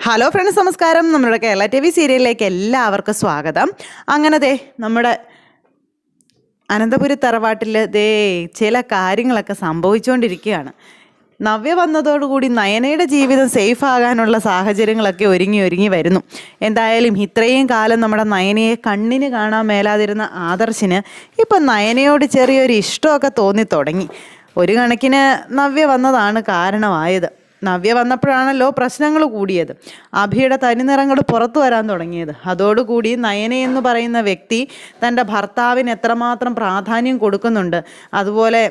Hello friends, നമസ്കാരം. നമ്മുടെ Kerala T V സീരിയലിലേക്ക് എല്ലാവർക്കും സ്വാഗതം. അങ്ങനെ നമ്മുടെ അനന്തപുരി തറവാട്ടിൽ ചില കാര്യങ്ങളൊക്കെ സംഭവിച്ചുകൊണ്ടിരിക്കുകയാണ്. നവ്യ വന്നതോടുകൂടി നയനയുടെ ജീവിതം സേഫ് ആകാനുള്ള സാഹചര്യങ്ങളൊക്കെ ഒരുങ്ങി വരുന്നു. എന്തായാലും ഇത്രയും കാലം നമ്മുടെ നയനയെ കണ്ണിന് കാണാൻ മേലാതിരുന്ന ആദർശിന് ഇപ്പം നയനയോട് ചെറിയൊരു ഇഷ്ടമൊക്കെ തോന്നി തുടങ്ങി. ഒരു കണക്കിന് നവ്യ വന്നതാണ് കാരണമായത്. നവ്യ വന്നപ്പോഴാണല്ലോ പ്രശ്നങ്ങൾ കൂടിയത്. അഭിയുടെ തനിനിറങ്ങൾ പുറത്തു വരാൻ തുടങ്ങിയത്. അതോടുകൂടി നയന എന്ന് പറയുന്ന വ്യക്തി തൻ്റെ ഭർത്താവിന് എത്രമാത്രം പ്രാധാന്യം കൊടുക്കുന്നുണ്ട്, അതുപോലെ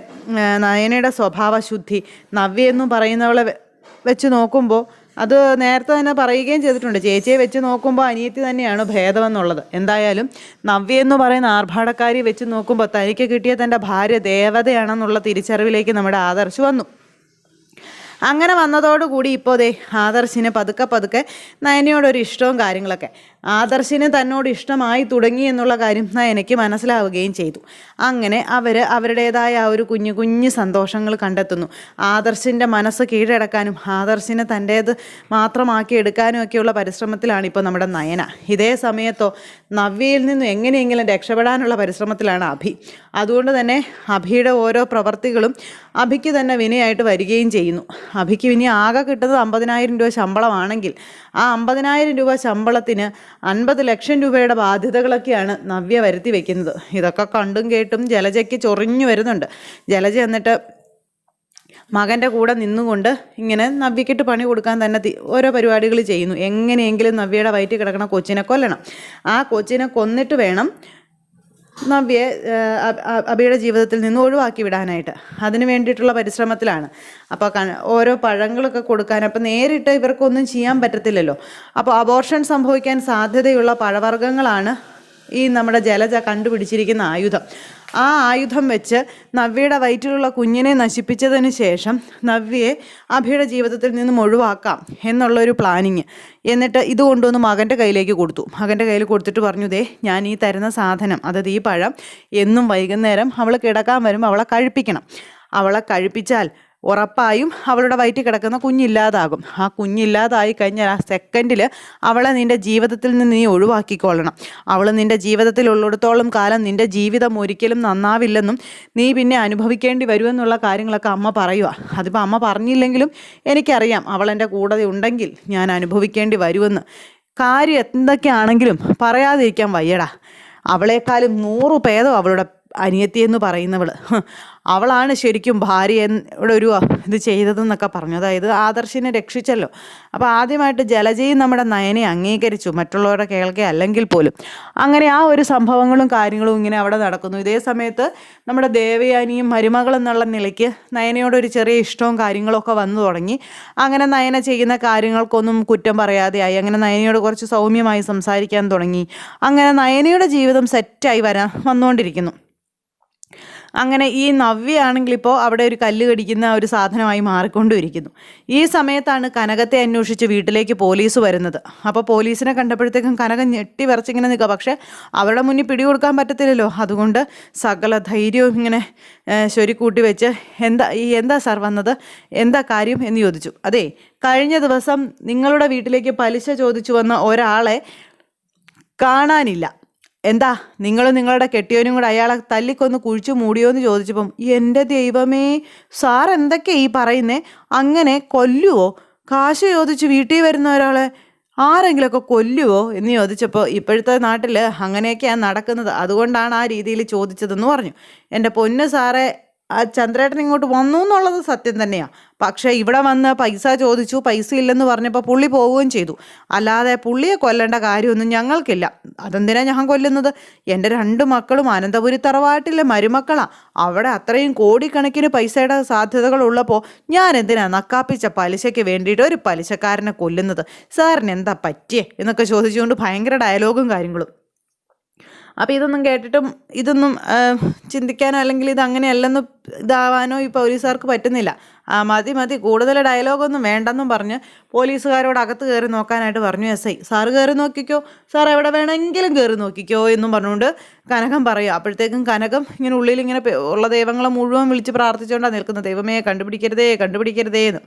നയനയുടെ സ്വഭാവശുദ്ധി നവ്യ എന്ന് പറയുന്നവളെ വെച്ച് നോക്കുമ്പോൾ അത് നേരത്തെ തന്നെ പറയുകയും ചെയ്തിട്ടുണ്ട്. ചേച്ചിയെ വെച്ച് നോക്കുമ്പോൾ അനിയത്തി തന്നെയാണ് ഭേദമെന്നുള്ളത്. എന്തായാലും നവ്യ എന്ന് പറയുന്ന ആർഭാടക്കാരി വെച്ച് നോക്കുമ്പോൾ തനിക്ക് കിട്ടിയ തൻ്റെ ഭാര്യ ദേവതയാണെന്നുള്ള തിരിച്ചറിവിലേക്ക് നമ്മുടെ ആദർശ് വന്നു. അങ്ങനെ വന്നതോടുകൂടി ഇപ്പോൾ ആദർശിന് പതുക്കെ നയനയോടൊരു ഇഷ്ടവും കാര്യങ്ങളൊക്കെ ആദർശിന് തന്നോട് ഇഷ്ടമായി തുടങ്ങി എന്നുള്ള കാര്യം നയനയ്ക്ക് മനസ്സിലാവുകയും ചെയ്തു. അങ്ങനെ അവരുടേതായ ആ ഒരു കുഞ്ഞു സന്തോഷങ്ങൾ കണ്ടെത്തുന്നു. ആദർശിൻ്റെ മനസ്സ് കീഴടക്കാനും ആദർശിനെ തൻ്റേത് മാത്രമാക്കി എടുക്കാനും ഒക്കെയുള്ള പരിശ്രമത്തിലാണ് ഇപ്പോൾ നമ്മുടെ നയന. ഇതേ സമയത്തോ നവ്യയിൽ നിന്നും എങ്ങനെയെങ്കിലും രക്ഷപ്പെടാനുള്ള പരിശ്രമത്തിലാണ് അഭി. അതുകൊണ്ട് തന്നെ അഭിയുടെ ഓരോ പ്രവർത്തികളും അഭിക്ക് തന്നെ വിനയായിട്ട് വരികയും ചെയ്യുന്നു. അഭിക്ക് ഇനി ആകെ കിട്ടുന്നത് 50,000 രൂപ ശമ്പളമാണെങ്കിൽ ആ 50,000 രൂപ ശമ്പളത്തിന് 50 ലക്ഷം രൂപയുടെ ബാധ്യതകളൊക്കെയാണ് നവ്യ വരുത്തി വെക്കുന്നത്. ഇതൊക്കെ കണ്ടും കേട്ടും ജലജയ്ക്ക് ചൊറിഞ്ഞു വരുന്നുണ്ട്. ജലജ എന്നിട്ട് മകൻ്റെ കൂടെ നിന്നുകൊണ്ട് ഇങ്ങനെ നവ്യക്കിട്ട് പണി കൊടുക്കാൻ തന്നെ ഓരോ പരിപാടികൾ ചെയ്യുന്നു. എങ്ങനെയെങ്കിലും നവ്യയുടെ വയറ്റിൽ കിടക്കണ കൊച്ചിനെ കൊല്ലണം. ആ കൊച്ചിനെ കൊന്നിട്ട് വേണം നവ്യയെ അഭിയുടെ ജീവിതത്തിൽ നിന്ന് ഒഴിവാക്കി വിടാനായിട്ട്. അതിന് വേണ്ടിയിട്ടുള്ള പരിശ്രമത്തിലാണ്. അപ്പോൾ ഓരോ പഴങ്ങളൊക്കെ കൊടുക്കാൻ, അപ്പോൾ നേരിട്ട് ഇവർക്കൊന്നും ചെയ്യാൻ പറ്റത്തില്ലല്ലോ. അപ്പോൾ അബോർഷൻ സംഭവിക്കാൻ സാധ്യതയുള്ള പഴവർഗ്ഗങ്ങളാണ് ഈ നമ്മുടെ ജലജ കണ്ടുപിടിച്ചിരിക്കുന്ന ആയുധം. ആ ആയുധം വെച്ച് നവ്യയുടെ വയറ്റിലുള്ള കുഞ്ഞിനെ നശിപ്പിച്ചതിന് ശേഷം നവ്യയെ അഭിയുടെ ജീവിതത്തിൽ നിന്നും ഒഴിവാക്കാം എന്നുള്ളൊരു പ്ലാനിങ്. എന്നിട്ട് ഇത് കൊണ്ടുവന്ന് മകൻ്റെ കയ്യിലേക്ക് കൊടുത്തു. മകൻ്റെ കയ്യിൽ കൊടുത്തിട്ട് പറഞ്ഞു, ഞാൻ ഈ തരുന്ന സാധനം, അതായത് ഈ പഴം എന്നും വൈകുന്നേരം അവൾ കിടക്കാൻ വരുമ്പോൾ അവളെ കഴിപ്പിക്കണം. അവളെ കഴിപ്പിച്ചാൽ ഉറപ്പായും അവളുടെ വയറ്റിൽ കിടക്കുന്ന കുഞ്ഞില്ലാതാകും. ആ കുഞ്ഞില്ലാതായി കഴിഞ്ഞാൽ ആ സെക്കൻഡിൽ അവളെ നിൻ്റെ ജീവിതത്തിൽ നിന്ന് നീ ഒഴിവാക്കിക്കൊള്ളണം. അവൾ നിൻ്റെ ജീവിതത്തിൽ ഉള്ളിടത്തോളം കാലം നിൻ്റെ ജീവിതം ഒരിക്കലും നന്നാവില്ലെന്നും നീ പിന്നെ അനുഭവിക്കേണ്ടി വരുമെന്നുള്ള കാര്യങ്ങളൊക്കെ അമ്മ പറയുക. അതിപ്പോൾ അമ്മ പറഞ്ഞില്ലെങ്കിലും എനിക്കറിയാം അവളെൻ്റെ കൂടെ ഉണ്ടെങ്കിൽ ഞാൻ അനുഭവിക്കേണ്ടി വരുമെന്ന്. കാര്യം എന്തൊക്കെയാണെങ്കിലും പറയാതിരിക്കാൻ വയ്യടാ. അവളെക്കാളും 100 ഭേദം അവളുടെ അനിയത്തി എന്ന് പറയുന്നവൾ. അവളാണ് ശരിക്കും ഭാര്യയുടെ ഒരു ഇത് ചെയ്തതെന്നൊക്കെ പറഞ്ഞു. അതായത് ആദർശിനെ രക്ഷിച്ചല്ലോ. അപ്പോൾ ആദ്യമായിട്ട് ജലജയും നമ്മുടെ നയനെ അംഗീകരിച്ചു, മറ്റുള്ളവരുടെ കേൾക്കെ അല്ലെങ്കിൽ പോലും. അങ്ങനെ ആ ഒരു സംഭവങ്ങളും കാര്യങ്ങളും ഇങ്ങനെ അവിടെ നടക്കുന്നു. ഇതേ സമയത്ത് നമ്മുടെ ദേവയാനിയും മരുമകളെന്നുള്ള നിലയ്ക്ക് നയനയോടൊരു ചെറിയ ഇഷ്ടവും കാര്യങ്ങളും ഒക്കെ വന്നു തുടങ്ങി. അങ്ങനെ നയന ചെയ്യുന്ന കാര്യങ്ങൾക്കൊന്നും കുറ്റം പറയാതെയായി. അങ്ങനെ നയനയോട് കുറച്ച് സൗമ്യമായി സംസാരിക്കാൻ തുടങ്ങി. അങ്ങനെ നയനയുടെ ജീവിതം സെറ്റായി വന്നുകൊണ്ടിരിക്കുന്നു. അങ്ങനെ ഈ നവ്യയാണെങ്കിൽ ഇപ്പോൾ അവിടെ ഒരു കല്ല് കടിക്കുന്ന ഒരു സാധനമായി മാറിക്കൊണ്ടിരിക്കുന്നു. ഈ സമയത്താണ് കനകത്തെ അന്വേഷിച്ച് വീട്ടിലേക്ക് പോലീസ് വരുന്നത്. അപ്പോൾ പോലീസിനെ കണ്ടപ്പോഴത്തേക്കും കനകം ഞെട്ടി വിറച്ചിങ്ങനെ നിൽക്കുക. പക്ഷേ അവരുടെ മുന്നിൽ പിടികൊടുക്കാൻ പറ്റത്തില്ലല്ലോ. അതുകൊണ്ട് സകല ധൈര്യവും ഇങ്ങനെ ശൊരിക്കൂട്ടി വെച്ച് എന്താ സാർ വന്നത്, എന്താ കാര്യം എന്ന് ചോദിച്ചു. അതെ, കഴിഞ്ഞ ദിവസം നിങ്ങളുടെ വീട്ടിലേക്ക് പലിശ ചോദിച്ചു വന്ന ഒരാളെ കാണാനില്ല. എന്താ നിങ്ങളും നിങ്ങളുടെ കെട്ടിയവനും കൂടെ അയാളെ തല്ലിക്കൊന്ന് കുഴിച്ചു മൂടിയോ എന്ന് ചോദിച്ചപ്പം, എൻ്റെ ദൈവമേ സാർ എന്തൊക്കെയാ ഈ പറയുന്നേ? അങ്ങനെ കൊല്ലുവോ? കാശ് ചോദിച്ച് വീട്ടിൽ വരുന്ന ഒരാളെ ആരെങ്കിലുമൊക്കെ കൊല്ലുവോ എന്ന് ചോദിച്ചപ്പോൾ, ഇപ്പോഴത്തെ നാട്ടിൽ അങ്ങനെയൊക്കെയാണ് നടക്കുന്നത്, അതുകൊണ്ടാണ് ആ രീതിയിൽ ചോദിച്ചതെന്ന് പറഞ്ഞു. എൻ്റെ പൊന്ന് സാറേ, ആ ചന്ദ്രേട്ടൻ ഇങ്ങോട്ട് വന്നു എന്നുള്ളത് സത്യം തന്നെയാണ്. പക്ഷേ ഇവിടെ വന്ന് പൈസ ചോദിച്ചു, പൈസ ഇല്ലെന്ന് പറഞ്ഞപ്പോൾ പുള്ളി പോവുകയും ചെയ്തു. അല്ലാതെ പുള്ളിയെ കൊല്ലേണ്ട കാര്യമൊന്നും ഞങ്ങൾക്കില്ല. അതെന്തിനാണ് ഞാൻ കൊല്ലുന്നത്? എൻ്റെ 2 മക്കളും അനന്തപുരി തറവാട്ടിലെ മരുമക്കളാണ്. അവിടെ അത്രയും കോടിക്കണക്കിന് പൈസയുടെ സാധ്യതകളുള്ളപ്പോൾ ഞാൻ എന്തിനാണ് നക്കാപ്പിച്ച പലിശയ്ക്ക് വേണ്ടിയിട്ട് ഒരു പലിശക്കാരനെ കൊല്ലുന്നത്? സാറിന് എന്താ പറ്റിയേ എന്നൊക്കെ ചോദിച്ചുകൊണ്ട് ഭയങ്കര ഡയലോഗും കാര്യങ്ങളും. അപ്പോൾ ഇതൊന്നും കേട്ടിട്ടും ഇതൊന്നും ചിന്തിക്കാനോ അല്ലെങ്കിൽ ഇത് അങ്ങനെയല്ലെന്ന് ഇതാവാനോ ഈ പോലീസുകാർക്ക് പറ്റുന്നില്ല. മതി മതി, കൂടുതൽ ഡയലോഗൊന്നും വേണ്ടെന്നും പറഞ്ഞ് പോലീസുകാരോട് അകത്ത് കയറി നോക്കാനായിട്ട് പറഞ്ഞു എസ് ഐ. സാറ് കയറി നോക്കിക്കോ, സാർ എവിടെ വേണമെങ്കിലും കയറി നോക്കിക്കോ എന്നും പറഞ്ഞുകൊണ്ട് കനകം പറയുക. അപ്പോഴത്തേക്കും കനകം ഇങ്ങനെ ഉള്ളിൽ ഇങ്ങനെ ഉള്ള ദൈവങ്ങളെ മുഴുവൻ വിളിച്ച് പ്രാർത്ഥിച്ചുകൊണ്ടാണ് നിൽക്കുന്നത്. ദൈവമേ കണ്ടുപിടിക്കരുതേ കണ്ടുപിടിക്കരുതേ എന്ന്.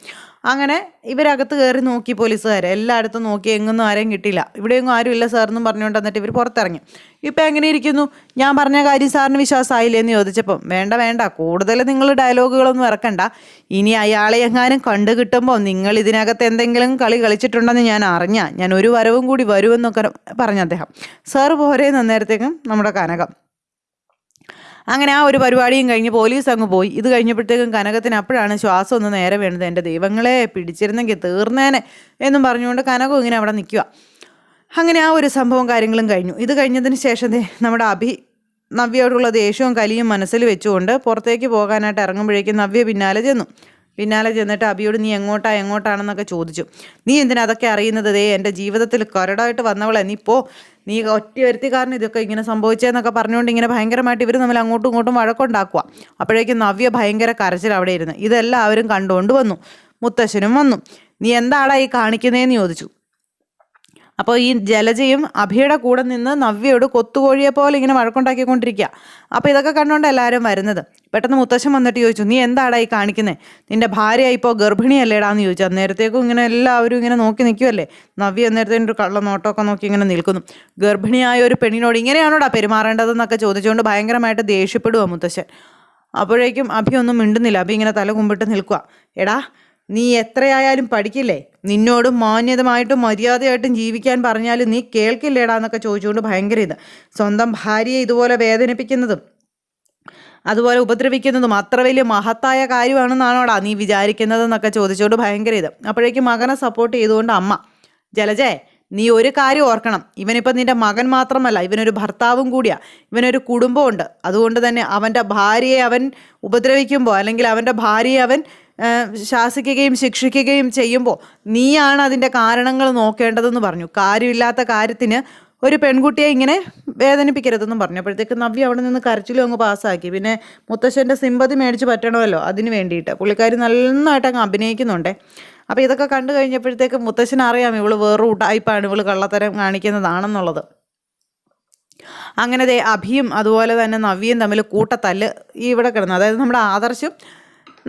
അങ്ങനെ ഇവരകത്ത് കയറി നോക്കി പോലീസുകാർ, എല്ലായിടത്തും നോക്കി, എങ്ങൊന്നും ആരെയും കിട്ടിയില്ല. ഇവിടെയൊന്നും ആരും ഇല്ല സാർ എന്നും പറഞ്ഞുകൊണ്ട് എന്നിട്ട് ഇവർ പുറത്തിറങ്ങി. ഇപ്പം എങ്ങനെ ഇരിക്കുന്നു, ഞാൻ പറഞ്ഞ കാര്യം സാറിന് വിശ്വാസമായില്ലേ എന്ന് ചോദിച്ചപ്പം വേണ്ട വേണ്ട, കൂടുതൽ നിങ്ങൾ ഡയലോഗുകളൊന്നും ഇറക്കണ്ട, ഇനി അയാളെ എങ്ങാനും കണ്ടു കിട്ടുമ്പോൾ നിങ്ങൾ ഇതിനകത്ത് എന്തെങ്കിലും കളി കളിച്ചിട്ടുണ്ടെന്ന് ഞാൻ ഒരു വരവും കൂടി വരുമെന്നൊക്കെ പറഞ്ഞു അദ്ദേഹം. സാർ പോരെ നന്നേരത്തേക്കും നമ്മുടെ കനകം. അങ്ങനെ ആ ഒരു പരിപാടിയും കഴിഞ്ഞ് പോലീസ് അങ്ങ് പോയി. ഇത് കഴിഞ്ഞപ്പോഴത്തേക്കും കനകത്തിന് അപ്പോഴാണ് ശ്വാസം ഒന്ന് നേരെ വീണത്. എൻ്റെ ദൈവങ്ങളെ, പിടിച്ചിരുന്നെങ്കിൽ തീർന്നേനെ എന്നും പറഞ്ഞുകൊണ്ട് കനകം ഇങ്ങനെ അവിടെ നിൽക്കുക. അങ്ങനെ ആ ഒരു സംഭവം കാര്യങ്ങളും കഴിഞ്ഞു. ഇത് കഴിഞ്ഞതിന് ശേഷം നമ്മുടെ നവ്യയോടുള്ള ദേഷ്യവും കലിയും മനസ്സിൽ വെച്ചുകൊണ്ട് പുറത്തേക്ക് പോകാനായിട്ട് ഇറങ്ങുമ്പോഴേക്കും നവ്യ പിന്നാലെ ചെന്നിട്ട് അബിയോട് നീ എങ്ങോട്ടാണെന്നൊക്കെ ചോദിച്ചു. നീ എന്തിനാ അതൊക്കെ അറിയുന്നത്? എൻ്റെ ജീവിതത്തിൽ കരടായിട്ട് വന്നവളെ, നീ ഒറ്റ വരുത്തി കാരണം ഇതൊക്കെ ഇങ്ങനെ സംഭവിച്ചതെന്നൊക്കെ പറഞ്ഞുകൊണ്ട് ഇങ്ങനെ ഭയങ്കരമായിട്ട് ഇവർ തമ്മിൽ അങ്ങോട്ടും ഇങ്ങോട്ടും വഴക്കുണ്ടാക്കുക. അപ്പോഴേക്കും നവ്യ ഭയങ്കര കരച്ചിൽ അവിടെ ഇരുന്ന്. ഇതെല്ലാവരും കണ്ടുകൊണ്ട് വന്നു. മുത്തശ്ശനും വന്നു. നീ എന്താടാ ഈ കാണിക്കുന്നതെന്ന് ചോദിച്ചു. അപ്പോൾ ഈ ജലജയും അഭിയുടെ കൂടെ നിന്ന് നവ്യയോട് കൊത്തുകോഴിയെ പോലെ ഇങ്ങനെ വഴക്കുണ്ടാക്കിക്കൊണ്ടിരിക്കുക. അപ്പോൾ ഇതൊക്കെ കണ്ടുകൊണ്ട് എല്ലാവരും വരുന്നത്. പെട്ടെന്ന് മുത്തശ്ശൻ വന്നിട്ട് ചോദിച്ചു, നീ എന്താടാ ഈ കാണിക്കുന്നത്? നിൻ്റെ ഭാര്യ ഇപ്പോൾ ഗർഭിണിയല്ലേടാന്ന് ചോദിച്ചു. അന്നേരത്തേക്കും ഇങ്ങനെ എല്ലാവരും ഇങ്ങനെ നോക്കി നിൽക്കുമല്ലേ. നവ്യ അന്നേരത്തേക്കും ഒരു കള്ള നോട്ടമൊക്കെ നോക്കി ഇങ്ങനെ നിൽക്കുന്നു. ഗർഭിണിയായ ഒരു പെണ്ണിനോട് ഇങ്ങനെയാണോടാ പെരുമാറേണ്ടതെന്നൊക്കെ ചോദിച്ചുകൊണ്ട് ഭയങ്കരമായിട്ട് ദേഷ്യപ്പെടുക മുത്തശ്ശൻ. അപ്പോഴേക്കും അഭി ഒന്നും മിണ്ടുന്നില്ല. അഭി ഇങ്ങനെ തല കുമ്പിട്ട് നിൽക്കുക. എടാ, നീ എത്രയായാലും പഠിക്കില്ലേ? നിന്നോട് മാന്യതമായിട്ടും മര്യാദയായിട്ടും ജീവിക്കാൻ പറഞ്ഞാലും നീ കേൾക്കില്ലേടാന്നൊക്കെ ചോദിച്ചുകൊണ്ട് ഭയങ്കര സ്വന്തം ഭാര്യയെ ഇതുപോലെ വേദനിപ്പിക്കുന്നതും അതുപോലെ ഉപദ്രവിക്കുന്നതും അത്ര വലിയ മഹത്തായ കാര്യമാണെന്നാണോടാ നീ വിചാരിക്കുന്നതെന്നൊക്കെ ചോദിച്ചുകൊണ്ട് ഭയങ്കര അപ്പോഴേക്കും മകനെ സപ്പോർട്ട് ചെയ്തുകൊണ്ട് അമ്മ, ജലജേ നീ ഒരു കാര്യം ഓർക്കണം, ഇവനിപ്പം നിൻ്റെ മകൻ മാത്രമല്ല, ഇവനൊരു ഭർത്താവും കൂടിയാ, ഇവനൊരു കുടുംബമുണ്ട്. അതുകൊണ്ട് തന്നെ അവൻ്റെ ഭാര്യയെ അവൻ ഉപദ്രവിക്കുമ്പോൾ അല്ലെങ്കിൽ അവൻ്റെ ഭാര്യയെ അവൻ ശാസിക്കുകയും ശിക്ഷിക്കുകയും ചെയ്യുമ്പോൾ നീയാണ് അതിൻ്റെ കാരണങ്ങൾ നോക്കേണ്ടതെന്ന് പറഞ്ഞു. കാര്യമില്ലാത്ത കാര്യത്തിന് ഒരു പെൺകുട്ടിയെ ഇങ്ങനെ വേദനിപ്പിക്കരുതെന്നും പറഞ്ഞു. അപ്പോഴത്തേക്ക് നവ്യ അവിടെ നിന്ന് കരച്ചിലും അങ്ങ് പാസ്സാക്കി. പിന്നെ മുത്തശ്ശൻ്റെ സിമ്പതി മേടിച്ച് പറ്റണമല്ലോ, അതിന് വേണ്ടിയിട്ട് പുള്ളിക്കാരി നന്നായിട്ട് അങ്ങ് അഭിനയിക്കുന്നുണ്ടേ. അപ്പോൾ ഇതൊക്കെ കണ്ടു കഴിഞ്ഞപ്പോഴത്തേക്ക് മുത്തശ്ശനറിയാം ഇവള് വേറൊരു ഉടായിപ്പാണ്, ഇവള് കള്ളത്തരം കാണിക്കുന്നതാണെന്നുള്ളത്. അങ്ങനെ അഭിയും അതുപോലെ തന്നെ നവ്യയും തമ്മിൽ കൂട്ടത്തല്ല് ഇവിടെ കിടന്നു. അതായത് നമ്മുടെ ആദർശും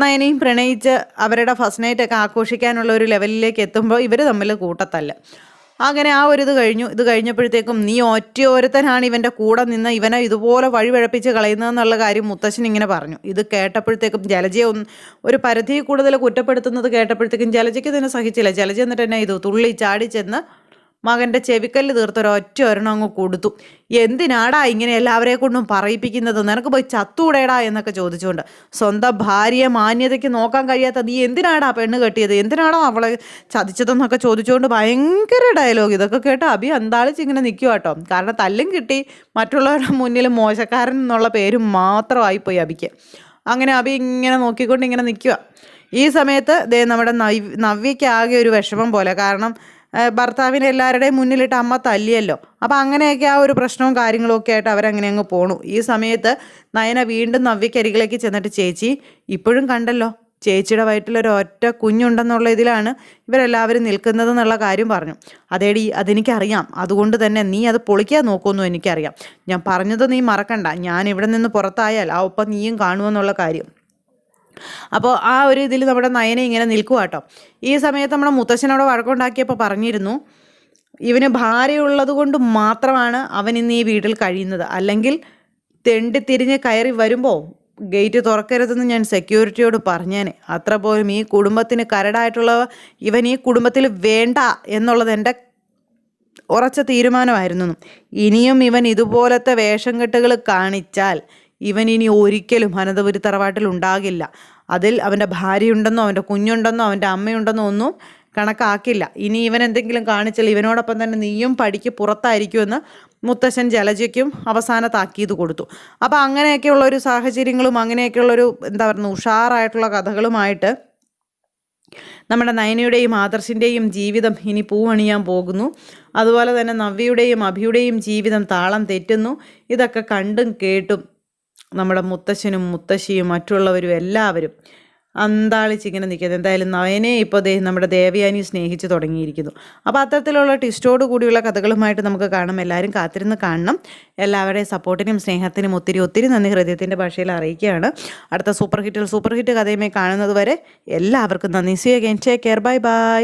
നയനയും പ്രണയിച്ച് അവരുടെ ഫസ്റ്റ് നൈറ്റൊക്കെ ആഘോഷിക്കാനുള്ള ഒരു ലെവലിലേക്ക് എത്തുമ്പോൾ ഇവർ തമ്മിൽ കൂട്ടത്തല്ല്. അങ്ങനെ ആ ഒരു കഴിഞ്ഞു. ഇത് കഴിഞ്ഞപ്പോഴത്തേക്കും നീ ഒറ്റയോരുത്തനാണ് ഇവൻ്റെ കൂടെ നിന്ന് ഇവനെ ഇതുപോലെ വഴിവഴപ്പിച്ച് കളയുന്നതെന്നുള്ള കാര്യം മുത്തശ്ശൻ ഇങ്ങനെ പറഞ്ഞു. ഇത് കേട്ടപ്പോഴത്തേക്കും ജലജയെ ഒരു പരിധി കൂടുതൽ കുറ്റപ്പെടുത്തുന്നത് കേട്ടപ്പോഴത്തേക്കും ജലജയ്ക്ക് തന്നെ സഹിച്ചില്ല. ജലജ എന്നിട്ട് തന്നെ തുള്ളി ചാടി ചെന്ന് മകൻ്റെ ചെവിക്കല്ല് തീർത്തൊരൊറ്റ ഒരെണ്ണം അങ്ങ് കൊടുത്തു. എന്തിനാടാ ഇങ്ങനെ എല്ലാവരെ കൊണ്ടും പറയിപ്പിക്കുന്നത്? നിനക്ക് പോയി ചത്തൂടേടാ എന്നൊക്കെ ചോദിച്ചുകൊണ്ട്. സ്വന്തം ഭാര്യയെ മാന്യതയ്ക്ക് നോക്കാൻ കഴിയാത്ത നീ എന്തിനാടാ പെണ്ണ് കെട്ടിയത്? എന്തിനാണോ അവളെ ചതിച്ചതെന്നൊക്കെ ചോദിച്ചുകൊണ്ട് ഭയങ്കര ഡയലോഗ്. ഇതൊക്കെ കേട്ട് അഭി അന്താളിച്ച് ഇങ്ങനെ നിൽക്കുക കേട്ടോ. കാരണം തല്ലും കിട്ടി, മറ്റുള്ളവരുടെ മുന്നിൽ മോശക്കാരൻ എന്നുള്ള പേര് മാത്രമായിപ്പോയി അഭിക്ക്. അങ്ങനെ അഭി ഇങ്ങനെ നോക്കിക്കൊണ്ട് ഇങ്ങനെ നിൽക്കുക. ഈ സമയത്ത് നമ്മുടെ നവ്യയ്ക്ക് ആകെ ഒരു വിഷമം പോലെ. കാരണം ഭർത്താവിനെ എല്ലാവരുടെയും മുന്നിലിട്ട് അമ്മ തല്ലിയല്ലോ. അപ്പം അങ്ങനെയൊക്കെ ആ ഒരു പ്രശ്നവും കാര്യങ്ങളും ഒക്കെ ആയിട്ട് അവരങ്ങനെ അങ്ങ് പോണു. ഈ സമയത്ത് നയന വീണ്ടും നവ്യക്കരികിലേക്ക് ചെന്നിട്ട്, ചേച്ചി ഇപ്പോഴും കണ്ടല്ലോ, ചേച്ചിയുടെ വയറ്റിലൊരൊറ്റ കുഞ്ഞുണ്ടെന്നുള്ള ഇതിലാണ് ഇവരെല്ലാവരും നിൽക്കുന്നത് എന്നുള്ള കാര്യം പറഞ്ഞു. അതേടി, അതെനിക്കറിയാം, അതുകൊണ്ട് തന്നെ നീ അത് പൊളിക്കാൻ നോക്കുമെന്നും എനിക്കറിയാം. ഞാൻ പറഞ്ഞത് നീ മറക്കണ്ട, ഞാൻ ഇവിടെ നിന്ന് പുറത്തായാൽ ആ ഒപ്പം നീയും കാണുമെന്നുള്ള കാര്യം. അപ്പോൾ ആ ഒരു ഇതിൽ നമ്മുടെ നയന ഇങ്ങനെ നിൽക്കുക കേട്ടോ. ഈ സമയത്ത് നമ്മുടെ മുത്തശ്ശനോട് വഴക്കുണ്ടാക്കിയപ്പോൾ പറഞ്ഞിരുന്നു, ഇവന് ഭാര്യയുള്ളത് കൊണ്ട് മാത്രമാണ് അവൻ ഇന്ന് ഈ വീട്ടിൽ കഴിയുന്നത്, അല്ലെങ്കിൽ തെണ്ടിത്തിരിഞ്ഞ് കയറി വരുമ്പോൾ ഗേറ്റ് തുറക്കരുതെന്ന് ഞാൻ സെക്യൂരിറ്റിയോട് പറഞ്ഞേനെ. അത്ര പോലും ഈ കുടുംബത്തിന് കരടായിട്ടുള്ള ഇവൻ ഈ കുടുംബത്തിൽ വേണ്ട എന്നുള്ളത് എൻ്റെ ഉറച്ച തീരുമാനമായിരുന്നു. ഇനിയും ഇവൻ ഇതുപോലത്തെ വേഷം കെട്ടുകൾ കാണിച്ചാൽ ഇവൻ ഇനി ഒരിക്കലും അനന്തപുരി തറവാട്ടിൽ ഉണ്ടാകില്ല. അതിൽ അവൻ്റെ ഭാര്യയുണ്ടെന്നോ അവൻ്റെ കുഞ്ഞുണ്ടെന്നോ അവൻ്റെ അമ്മയുണ്ടെന്നോ ഒന്നും കണക്കാക്കില്ല. ഇനി ഇവൻ എന്തെങ്കിലും കാണിച്ചാൽ ഇവനോടൊപ്പം തന്നെ നീയും പടിക്ക് പുറത്തായിരിക്കുമെന്ന് മുത്തശ്ശൻ ജലജയ്ക്കും അവസാന താക്കീത് കൊടുത്തു. അപ്പോൾ അങ്ങനെയൊക്കെയുള്ളൊരു സാഹചര്യങ്ങളും അങ്ങനെയൊക്കെയുള്ളൊരു എന്താ പറയുക ഉഷാറായിട്ടുള്ള കഥകളുമായിട്ട് നമ്മുടെ നയനയുടെയും ആദർശിൻ്റെയും ജീവിതം ഇനി പൂവണിയാൻ പോകുന്നു. അതുപോലെ തന്നെ നവ്യയുടെയും അഭിയുടെയും ജീവിതം താളം തെറ്റുന്നു. ഇതൊക്കെ കണ്ടും കേട്ടും നമ്മുടെ മുത്തശ്ശനും മുത്തശ്ശിയും മറ്റുള്ളവരും എല്ലാവരും അന്താളിച്ചിങ്ങനെ നിൽക്കുന്നത്. എന്തായാലും നയനെ ഇപ്പോൾ നമ്മുടെ ദേവയാനി സ്നേഹിച്ച് തുടങ്ങിയിരിക്കുന്നു. അപ്പോൾ അത്തരത്തിലുള്ള ട്വിസ്റ്റോട് കൂടിയുള്ള കഥകളുമായിട്ട് നമുക്ക് കാണാം. എല്ലാവരും കാത്തിരുന്ന് കാണണം. എല്ലാവരുടെയും സപ്പോർട്ടിനും സ്നേഹത്തിനും ഒത്തിരി ഒത്തിരി നന്ദി ഹൃദയത്തിൻ്റെ ഭാഷയിൽ അറിയിക്കുകയാണ്. അടുത്ത സൂപ്പർ ഹിറ്റ് കഥയുമായി കാണുന്നത് വരെ എല്ലാവർക്കും നന്ദി. See you again. Take care. Bye by.